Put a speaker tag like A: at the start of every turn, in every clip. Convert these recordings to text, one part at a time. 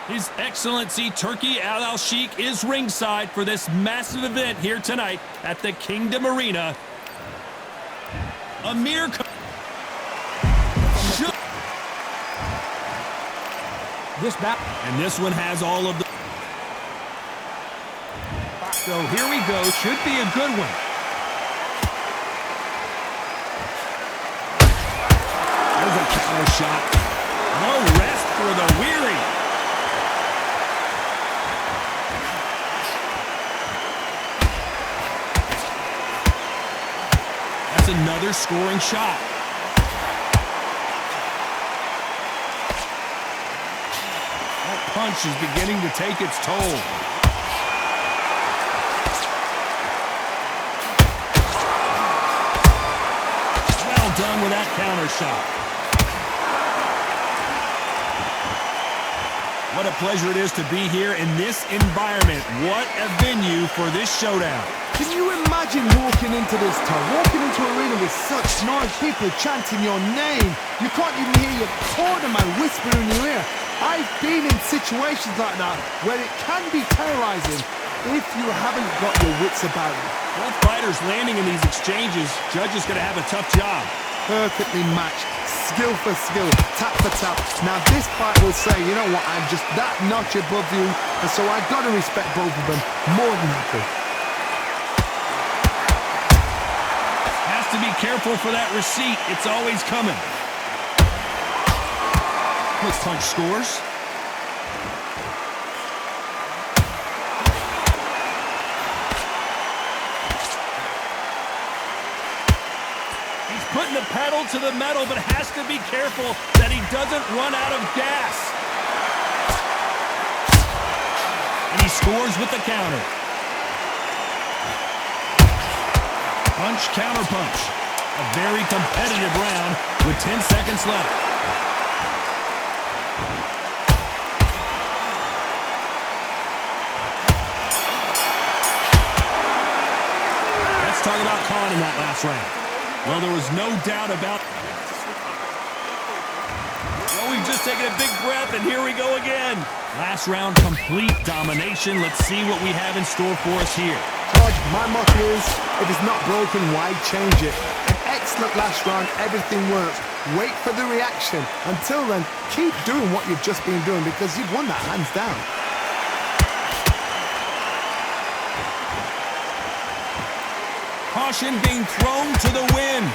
A: His Excellency Turki Al Sheikh is ringside for this massive event here tonight at the Kingdom Arena. Amir and this one has all of the... So here we go. Should be a good one. There's a counter shot. No rest for the weary. That's another scoring shot. That punch is beginning to take its toll. Well done with that counter shot. What a pleasure it is to be here in this environment. What a venue for this showdown.
B: Can you imagine walking into this town, walking into an arena with such noise, people chanting your name? You can't even hear your cornerman whispering in your ear. I've been in situations like that where it can be terrorizing if you haven't got your wits about you.
A: Both fighters landing in these exchanges, Judge is going to have a tough job.
B: Perfectly matched, skill for skill, tap for tap. Now this fight will say, you know what, I'm just that notch above you, and so I've got to respect both of them more than happy.
A: Has to be careful for that receipt. It's always coming. Quick punch scores. Putting the pedal to the metal, but has to be careful that he doesn't run out of gas. And he scores with the counter. Punch, counter punch. A very competitive round with 10 seconds left. Let's talk about Khan in that last round. Well, there was no doubt about... Well, we've just taken a big breath, and here we go again. Last round, complete domination. Let's see what we have in store for us here.
B: Todd, my motto is, if it's not broken, why change it? An excellent last round, everything works. Wait for the reaction. Until then, keep doing what you've just been doing because you've won that hands down.
A: Caution being thrown to the wind.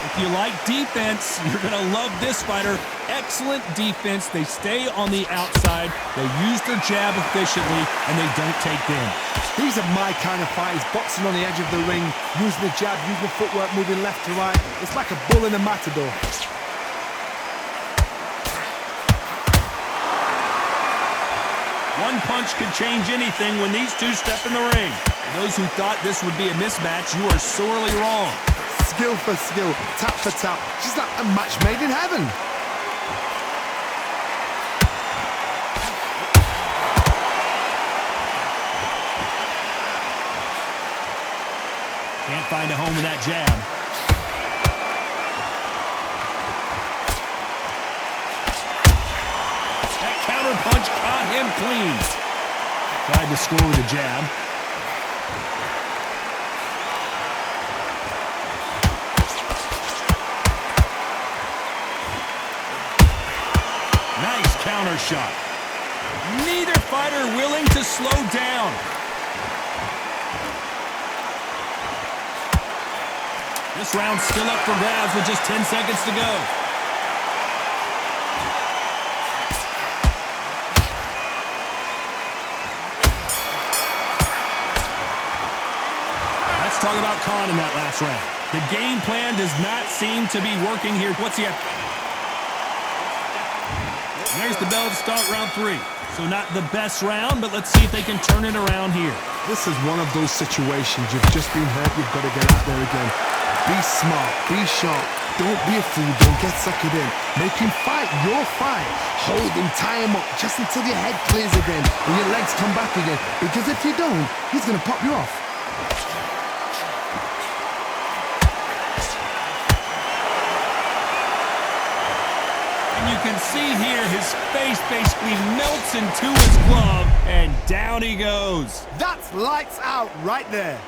A: If you like defense, you're going to love this fighter. Excellent defense. They stay on the outside. They use their jab efficiently, and they don't take damage.
B: These are my kind of fighters, boxing on the edge of the ring, using the jab, using the footwork, moving left to right. It's like a bull in a matador.
A: One punch could change anything when these two step in the ring. For those who thought this would be a mismatch, you are sorely wrong.
B: Skill for skill, tap for tap. She's like a match made in heaven.
A: Can't find a home with that jab. Punch caught him clean. Tried to score with a jab. Nice counter shot. Neither fighter willing to slow down. This round's still up for grabs with just 10 seconds to go. Talk about Khan in that last round. The game plan does not seem to be working here. What's he at? There's the bell to start round 3. So not the best round, but let's see if they can turn it around here.
B: This is one of those situations. You've just been hurt. You've got to get out there again. Be smart. Be sharp. Don't be a fool. Don't get suckered in. Make him fight your fight. Hold him, tie him up just until your head clears again and your legs come back again. Because if you don't, he's going to pop you off.
A: And you can see here his face basically melts into his glove, and down he goes.
B: That's lights out right there.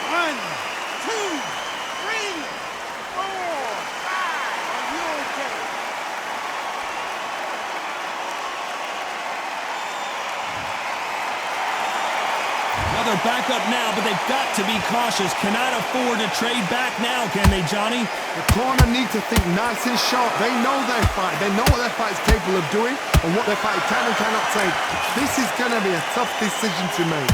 C: 1, 2, 3, 4, 5. Are you okay?
A: Well, they're back up now, but they've got to be cautious. Cannot afford to trade back now, can they, Johnny?
B: The corner need to think nice and sharp. They know their fight. They know what their fight is capable of doing and what their fight can and cannot take. This is going to be a tough decision to make.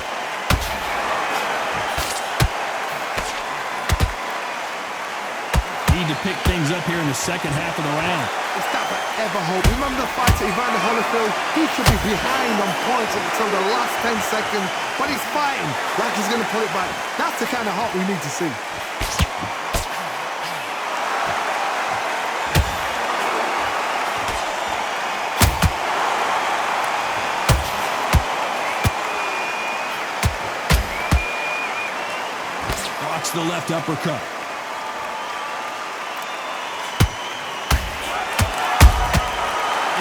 A: Need to pick things up here in the second half of the round.
B: It's that forever hope. Remember the fight at Evander Holyfield? He should be behind on points until the last 10 seconds, but he's fighting like he's going to pull it back. That's the kind of heart we need to see.
A: Blocks the left uppercut.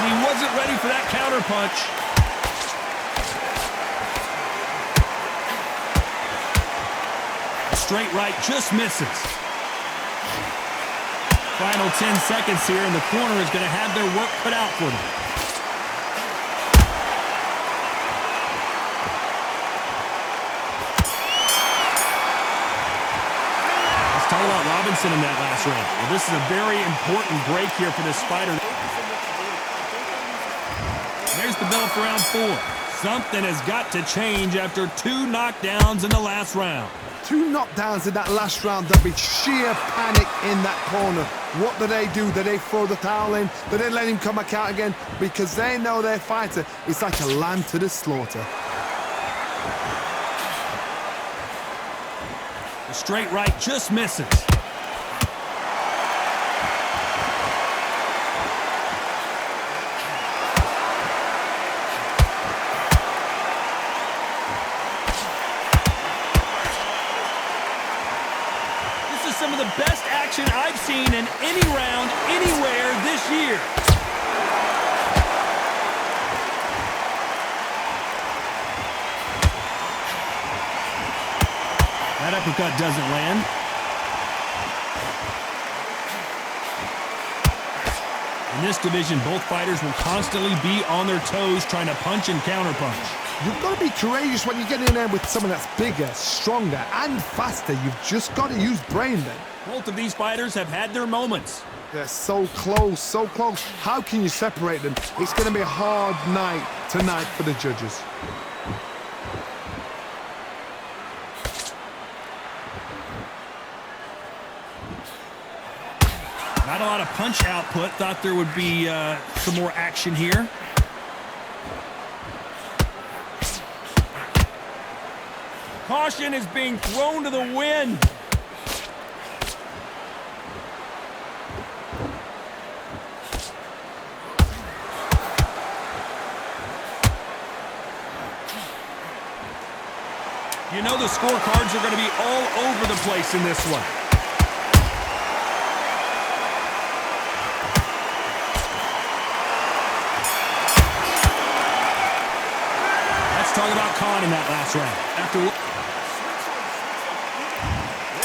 A: And he wasn't ready for that counterpunch. A straight right just misses. Final 10 seconds here, and the corner is going to have their work cut out for them. Let's talk about Robinson in that last round. Well, this is a very important break here for this fighter. There's the bell for round 4. Something has got to change after 2 knockdowns in the last round.
B: 2 knockdowns in that last round. There'll be sheer panic in that corner. What do? Do they throw the towel in? Do they let him come back out again? Because they know their fighter is like a lamb to the slaughter.
A: The straight right just misses. Some of the best action I've seen in any round, anywhere this year. That uppercut doesn't land. In this division, both fighters will constantly be on their toes trying to punch and counterpunch.
B: You've got to be courageous when you get in there with someone that's bigger, stronger, and faster. You've just got to use brain then.
A: Both of these fighters have had their moments.
B: They're so close, so close. How can you separate them? It's going to be a hard night tonight for the judges.
A: Not a lot of punch output. Thought there would be some more action here. Caution is being thrown to the wind. You know the scorecards are going to be all over the place in this one. Let's talk about Khan in that last round.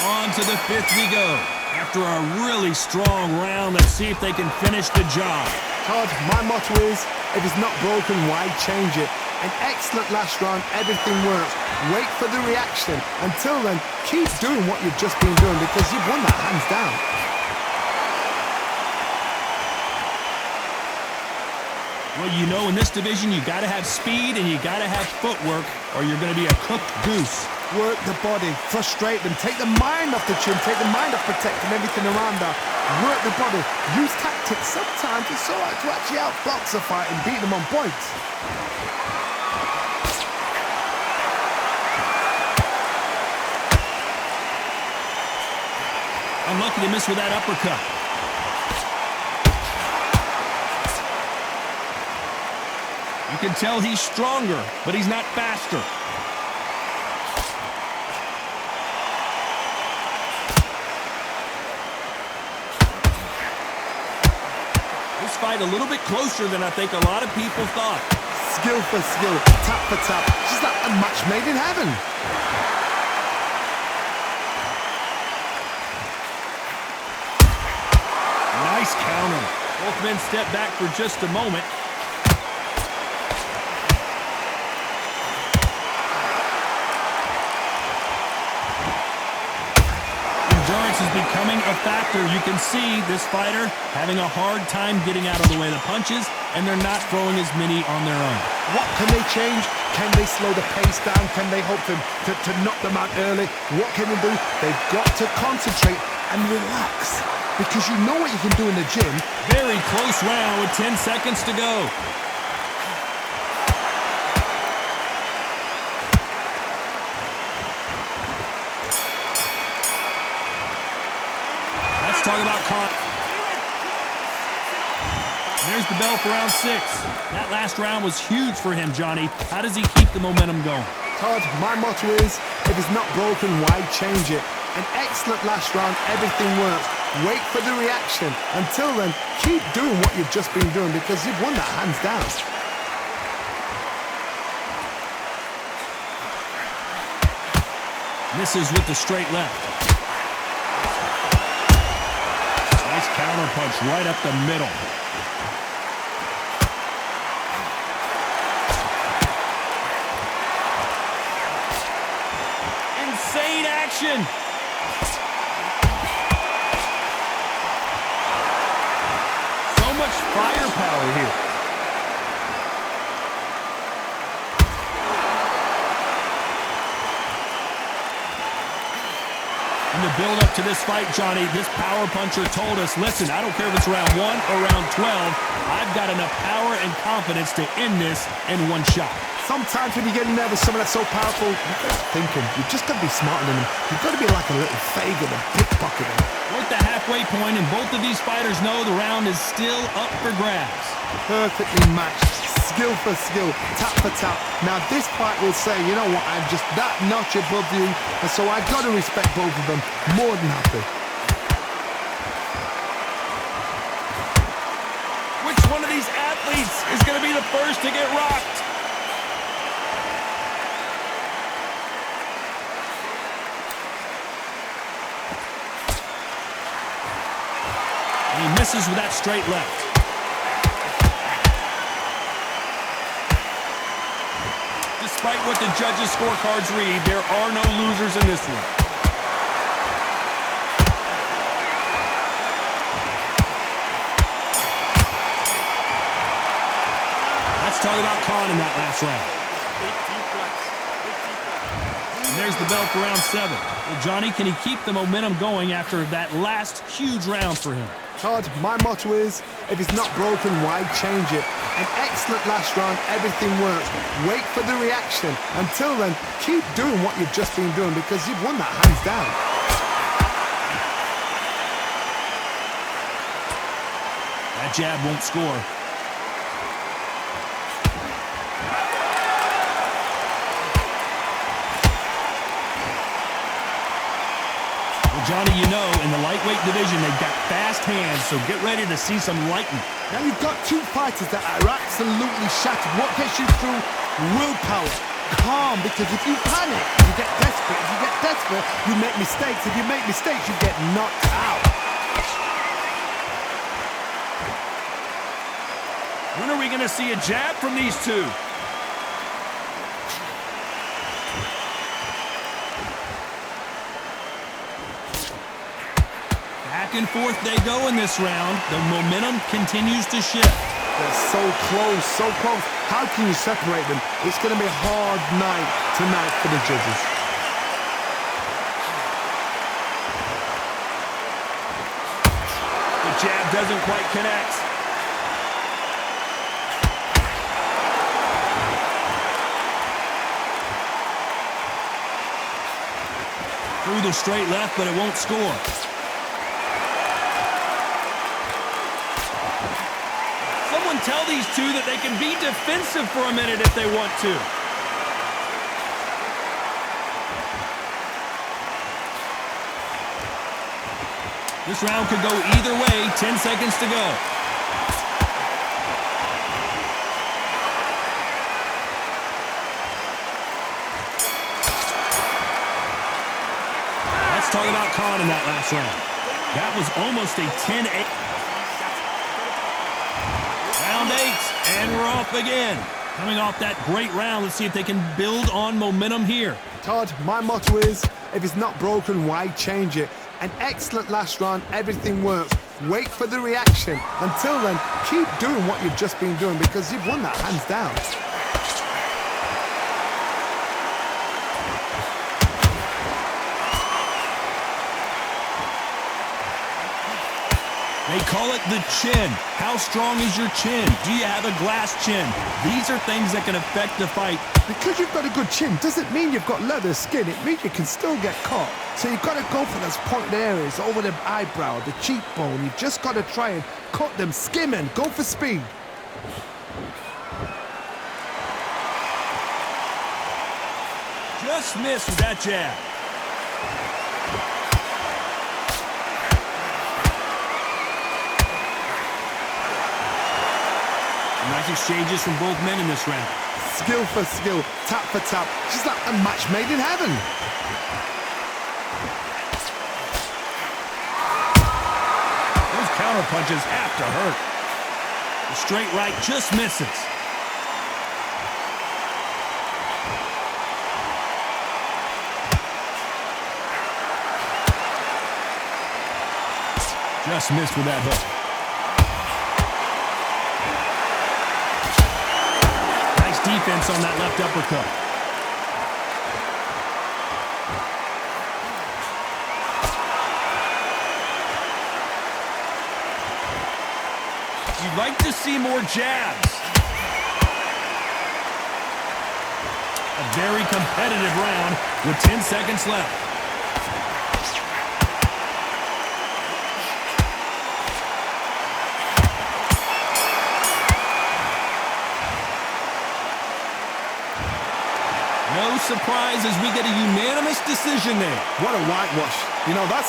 A: On to the 5th we go. After a really strong round, let's see if they can finish the job.
B: Todd, my motto is, if it's not broken, why change it? An excellent last round, everything works. Wait for the reaction. Until then, keep doing what you've just been doing because you've won that hands down.
A: Well, you know, in this division, you got to have speed and you got to have footwork or you're going to be a cooked goose.
B: Work the body, frustrate them, take the mind off the chin, take the mind off protecting everything around that. Work the body, use tactics. Sometimes it's all right to actually outbox a fight and beat them on points.
A: Unlucky to miss with that uppercut. You can tell he's stronger, but he's not faster. fight a little bit closer than I think a lot of people thought.
B: Skill for skill, tap for tap, just like a match made in heaven.
A: Nice counter. Both men step back for just a moment. Endurance is becoming a factor. You can see this fighter having a hard time getting out of the way of the punches, and they're not throwing as many on their own.
B: What can they change? Can they slow the pace down? Can they hope to knock them out early? What can they do? They've got to concentrate and relax, because you know what you can do in the gym.
A: Very close round with 10 seconds to go. Let's talk about Conor. There's the bell for round 6. That last round was huge for him, Johnny. How does he keep the momentum going?
B: Todd, my motto is, if it's not broken, why change it? An excellent last round, everything works. Wait for the reaction. Until then, keep doing what you've just been doing, because you've won that hands down.
A: Misses with the straight left. Nice counter punch right up the middle. Insane action. So much firepower here. In the build-up to this fight, Johnny, this power puncher told us, listen, I don't care if it's round 1 or round 12, I've got enough power and confidence to end this in one shot.
B: Sometimes when you get in there with someone that's so powerful, you've got to think him. You've just got to be smarter than him. You've got to be like a little Fagin and pickpocket him.
A: We're at the halfway point, and both of these fighters know the round is still up for grabs.
B: Perfectly matched, skill for skill, tap for tap. Now this fight will say, you know what, I'm just that notch above you, and so I've got to respect both of them more than happy.
A: Which one of these athletes is going to be the first to get rocked? And he misses with that straight left. Despite what the judges' scorecards read, there are no losers in this one. Let's talk about Khan in that last round. And there's the bell for round 7. Well, Johnny, can he keep the momentum going after that last huge round for him?
B: Todd, my motto is, if it's not broken, why change it? An excellent last round, everything works. Wait for the reaction. Until then, keep doing what you've just been doing, because you've won that hands down.
A: That jab won't score. Johnny, you know, in the lightweight division, they've got fast hands, so get ready to see some lightning.
B: Now you've got two fighters that are absolutely shattered. What gets you through? Willpower. Calm, because if you panic, you get desperate. If you get desperate, you make mistakes. If you make mistakes, you get knocked out.
A: When are we going to see a jab from these two? Back and forth they go in this round. The momentum continues to shift.
B: They're so close, so close. How can you separate them? It's going to be a hard night tonight for the judges.
A: The jab doesn't quite connect. Through the straight left, but it won't score. Someone tell these two that they can be defensive for a minute if they want to. This round could go either way. 10 seconds to go. Let's talk about Khan in that last round. That was almost a 10-8. Round 8, and we're off again. Coming off that great round, let's see if they can build on momentum here.
B: Todd, my motto is, if it's not broken, why change it? An excellent last round, everything worked. Wait for the reaction. Until then, keep doing what you've just been doing because you've won that hands down.
A: They call it the chin. How strong is your chin? Do you have a glass chin? These are things that can affect the fight.
B: Because you've got a good chin doesn't mean you've got leather skin. It means you can still get caught. So you've got to go for those pointed areas, over the eyebrow, the cheekbone. You've just got to try and cut them, skim and go for speed.
A: Just missed with that jab. Nice exchanges from both men in this round.
B: Skill for skill, tap for tap, just like a match made in heaven.
A: Those counter punches have to hurt. The straight right just misses. Just missed with that hook. Defense on that left uppercut. You'd like to see more jabs. A very competitive round with 10 seconds left. No surprise as we get a unanimous decision there.
B: What a whitewash. You know, that's